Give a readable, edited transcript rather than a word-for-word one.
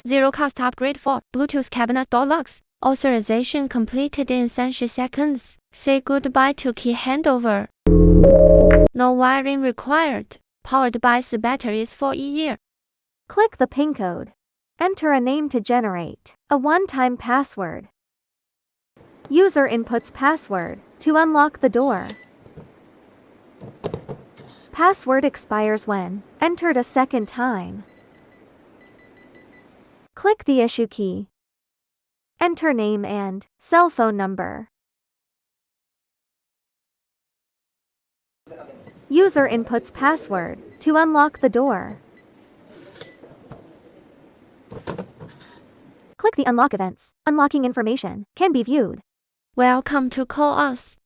Zero cost upgrade for Bluetooth cabinet door locks. Authorization completed in 30 seconds. Say goodbye to key handover. No wiring required. Powered by the batteries for a year. Click the PIN code. Enter a name to generate a one-time password. User inputs password to unlock the door. Password expires when entered a second time. Click the issue key. Enter name and cell phone number. User inputs password to unlock the door. Click the unlock events. Unlocking information can be viewed. Welcome to Call Us.